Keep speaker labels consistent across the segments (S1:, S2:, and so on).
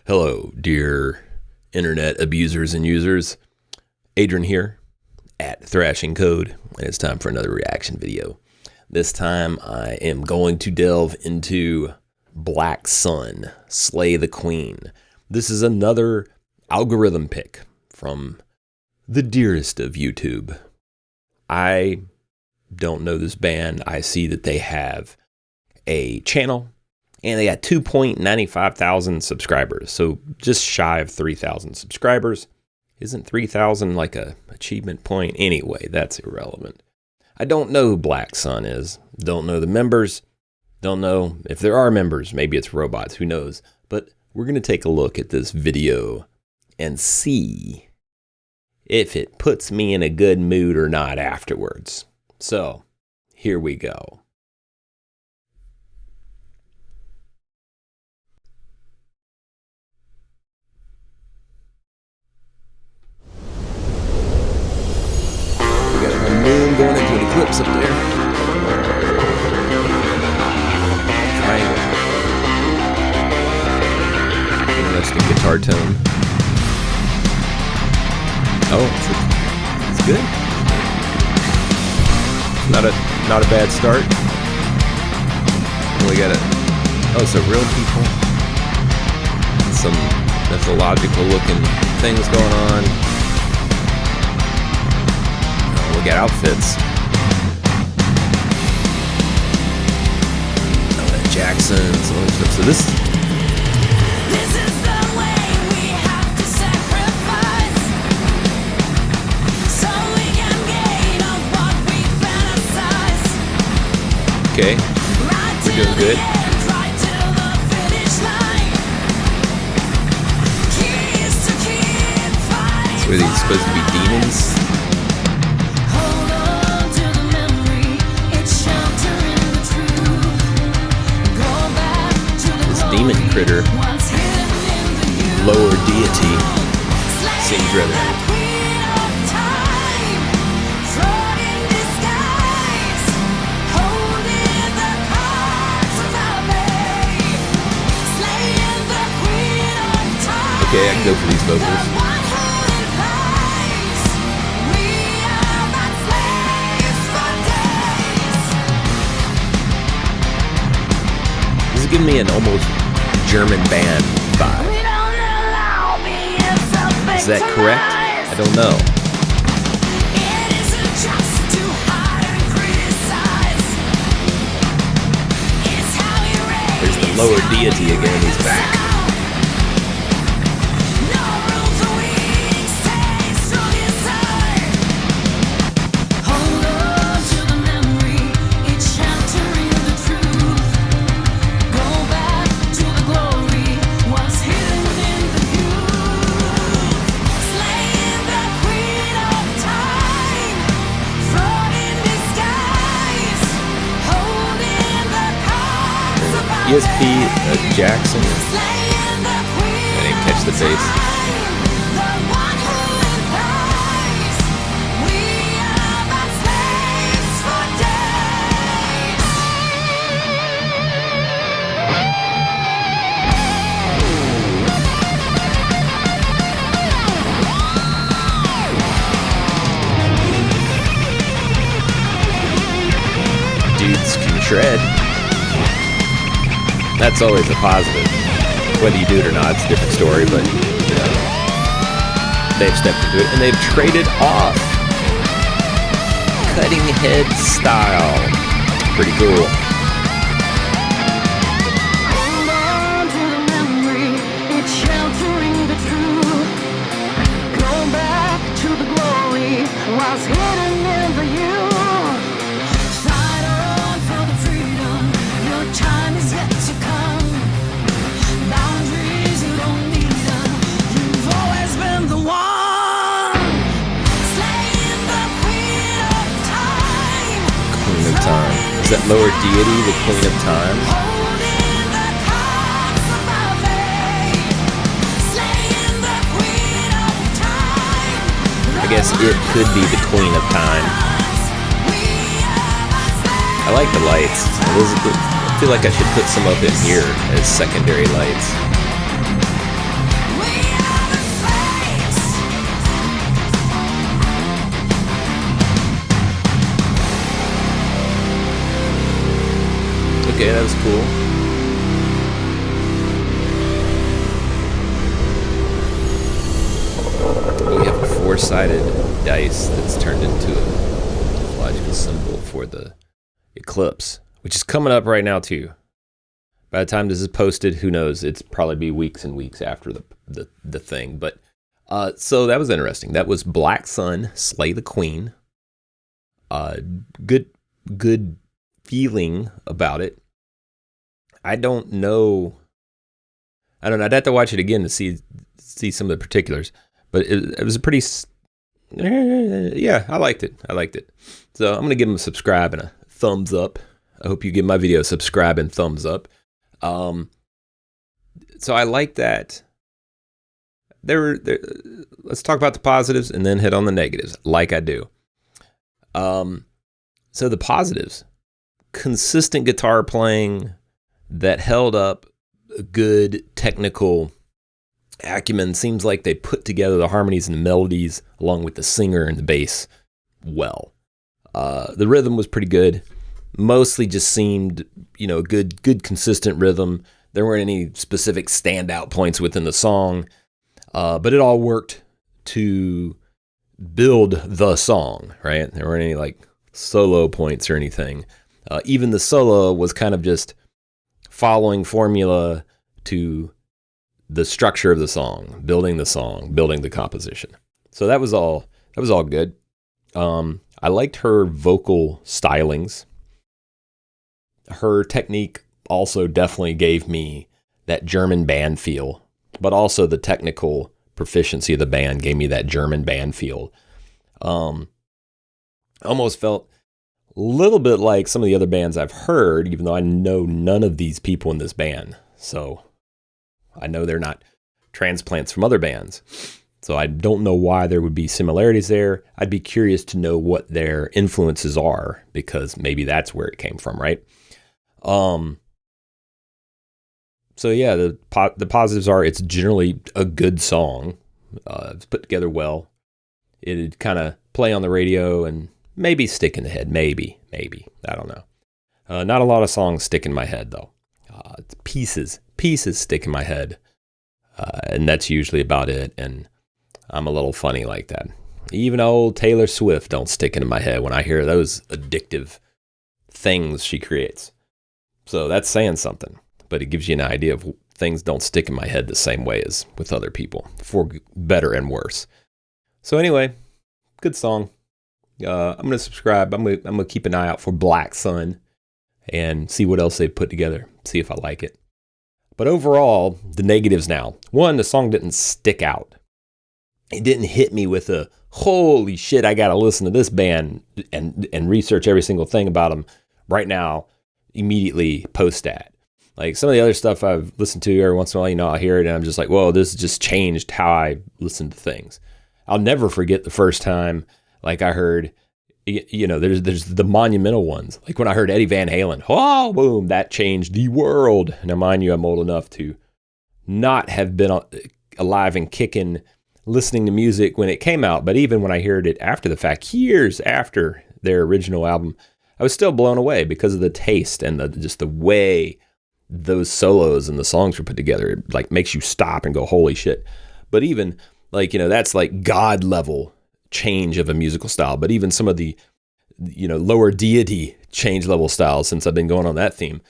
S1: Hello, dear internet abusers and users. Adron here at Thrashing Code, and it's time for another reaction video. This time I am going to delve into Black Sun, Slay the Queen. This is another algorithm pick from the dearest of YouTube. I don't know this band. I see that they have a channel and they got 2.95 thousand subscribers. So just shy of 3,000 subscribers. Isn't 3,000 like a achievement point? Anyway, that's irrelevant. I don't know who Black Sun is. Don't know the members. Don't know if there are members. Maybe it's robots. Who knows? But we're going to take a look at this video and see if it puts me in a good mood or not afterwards. So, here we go. We got a moon going into an eclipse up there. Triangle. Interesting guitar tone. Oh, it's good. Not a bad start. We got some real people. Some mythological looking things going on. Oh, we got outfits. Oh, Jackson's, all this stuff. So this is the way we have to sacrifice, so we can gain on what we fantasize. Okay, we're doing good. Right till the finish line. Keys to keep fighting. So are these supposed to be demons? Hold on to the memory, it's sheltering the truth. Go back to the this demon critter, lower deity, seems rather okay, I can go for these vocals. This is giving me an almost German band vibe. Is that correct? I don't know. There's the lower deity again, he's back. ESP Jackson. I didn't catch the bass. Dudes can shred. That's always a positive. Whether you do it or not, it's a different story, but you know, they've stepped into it and they've traded off. Cutting head style. Pretty cool. Hold on to the memory, it's sheltering the truth. Go back to the glory, what's hidden in the youth. Fight on for the freedom, your time is yet to come. Boundaries, you don't need them. You've always been the one. Slaying the queen of time. Queen of time. Is that lower deity the queen of time? Holding the cards of our fate. Slaying the queen of time. I guess it could be the queen of time. I like the lights. I feel like I should put some of it here as secondary lights. was cool. We have a four-sided dice that's turned into a logical symbol for the eclipse, which is coming up right now too. By the time this is posted, who knows? It's probably be weeks and weeks after the thing. But so that was interesting. That was Black Sun, Slay the Queen. Good feeling about it. I don't know. I'd have to watch it again to see some of the particulars. But it was a pretty, yeah, I liked it. So I'm going to give them a subscribe and a thumbs up. I hope you give my video a subscribe and thumbs up. So I like that. Let's talk about the positives and then hit on the negatives, like I do. So the positives, consistent guitar playing that held up, a good technical acumen. Seems like they put together the harmonies and the melodies along with the singer and the bass well. The rhythm was pretty good. Mostly just seemed, good consistent rhythm. There weren't any specific standout points within the song, but it all worked to build the song, right? There weren't any like solo points or anything. Even the solo was kind of just following formula to the structure of the song, building the composition. So that was all good. I liked her vocal stylings. Her technique also definitely gave me that German band feel, but also the technical proficiency of the band gave me that German band feel. Almost felt a little bit like some of the other bands I've heard, even though I know none of these people in this band. So I know they're not transplants from other bands. So I don't know why there would be similarities there. I'd be curious to know what their influences are, because maybe that's where it came from, right? So yeah, the positives are it's generally a good song. It's put together well. It'd kind of play on the radio and maybe stick in the head. Maybe. I don't know. Not a lot of songs stick in my head though. Pieces stick in my head. And that's usually about it. And I'm a little funny like that. Even old Taylor Swift don't stick into my head when I hear those addictive things she creates. So that's saying something, but it gives you an idea of things don't stick in my head the same way as with other people, for better and worse. So anyway, good song. I'm going to subscribe. I'm going to keep an eye out for Black Sun and see what else they put together, see if I like it. But overall, the negatives now. One, the song didn't stick out. It didn't hit me with a, holy shit, I got to listen to this band and research every single thing about them right now, immediately post-stat. Like some of the other stuff I've listened to every once in a while, I'll hear it and I'm just like, whoa, this just changed how I listen to things. I'll never forget the first time, like I heard, there's the monumental ones. Like when I heard Eddie Van Halen, oh, boom, that changed the world. Now, mind you, I'm old enough to not have been alive and kicking, listening to music when it came out. But even when I heard it after the fact, years after their original album, I was still blown away because of the taste and just the way those solos and the songs were put together. It like makes you stop and go, holy shit. But even like, that's like God level change of a musical style. But even some of the, lower deity change level styles, since I've been going on that theme.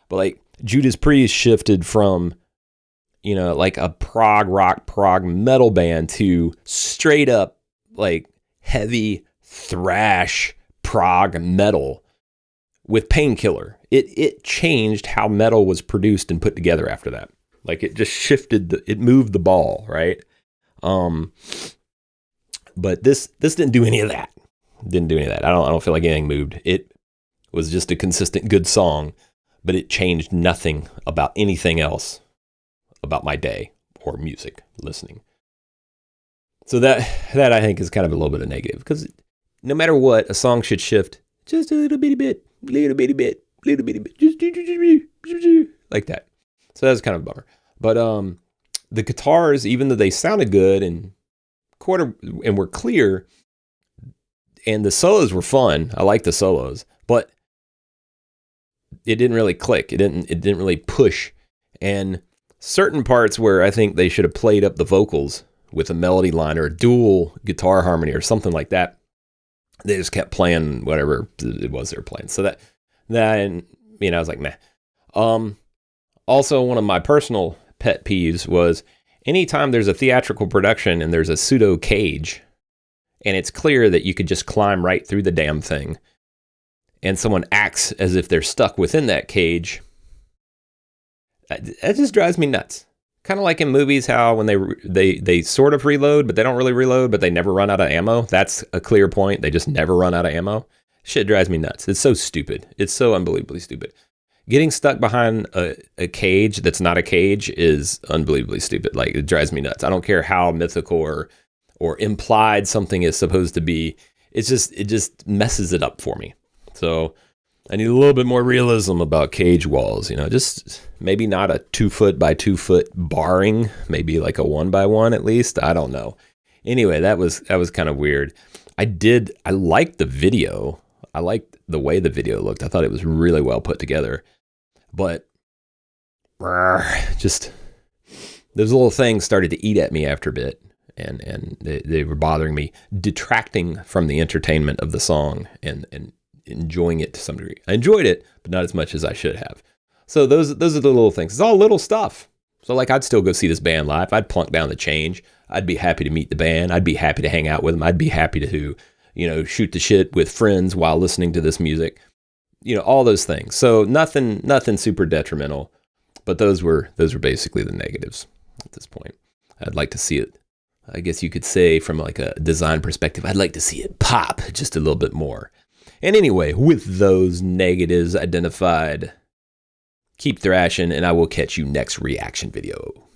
S1: But like Judas Priest shifted from, like a prog rock, prog metal band to straight up like heavy thrash prog metal with Painkiller. It changed how metal was produced and put together after that. Like it just shifted, it moved the ball, right? But this didn't do any of that. I don't feel like anything moved. It was just a consistent good song, but it changed nothing about anything else about my day or music listening. So that I think is kind of a little bit of negative, because no matter what, a song should shift just a little bitty bit, just like that. So that's kind of a bummer. But the guitars, even though they sounded good and were clear, and the solos were fun, I like the solos, but it didn't really click. It didn't really push. And certain parts where I think they should have played up the vocals with a melody line or a dual guitar harmony or something like that, they just kept playing whatever it was they were playing. So that and I was like, meh. Also, one of my personal pet peeves was anytime there's a theatrical production and there's a pseudo cage, and it's clear that you could just climb right through the damn thing, and someone acts as if they're stuck within that cage, that just drives me nuts. Kind of like in movies, how when they sort of reload, but they don't really reload, but they never run out of ammo. That's a clear point. They just never run out of ammo. Shit drives me nuts. It's so stupid. It's so unbelievably stupid. Getting stuck behind a cage that's not a cage is unbelievably stupid. Like, it drives me nuts. I don't care how mythical or implied something is supposed to be. It just messes it up for me. So I need a little bit more realism about cage walls. Just maybe not a 2 foot by 2 foot barring, maybe like a 1 by 1 at least. I don't know. Anyway, that was kind of weird. I liked the video. I liked the way the video looked. I thought it was really well put together. But just those little things started to eat at me after a bit, and they were bothering me, detracting from the entertainment of the song and enjoying it to some degree. I enjoyed it, but not as much as I should have. So those are the little things. It's all little stuff. So like, I'd still go see this band live. I'd plunk down the change. I'd be happy to meet the band. I'd be happy to hang out with them. I'd be happy to shoot the shit with friends while listening to this music. All those things. So nothing super detrimental, but those were basically the negatives at this point. I'd like to see it, I guess you could say, from like a design perspective, I'd like to see it pop just a little bit more. And anyway, with those negatives identified, keep thrashing, and I will catch you next reaction video.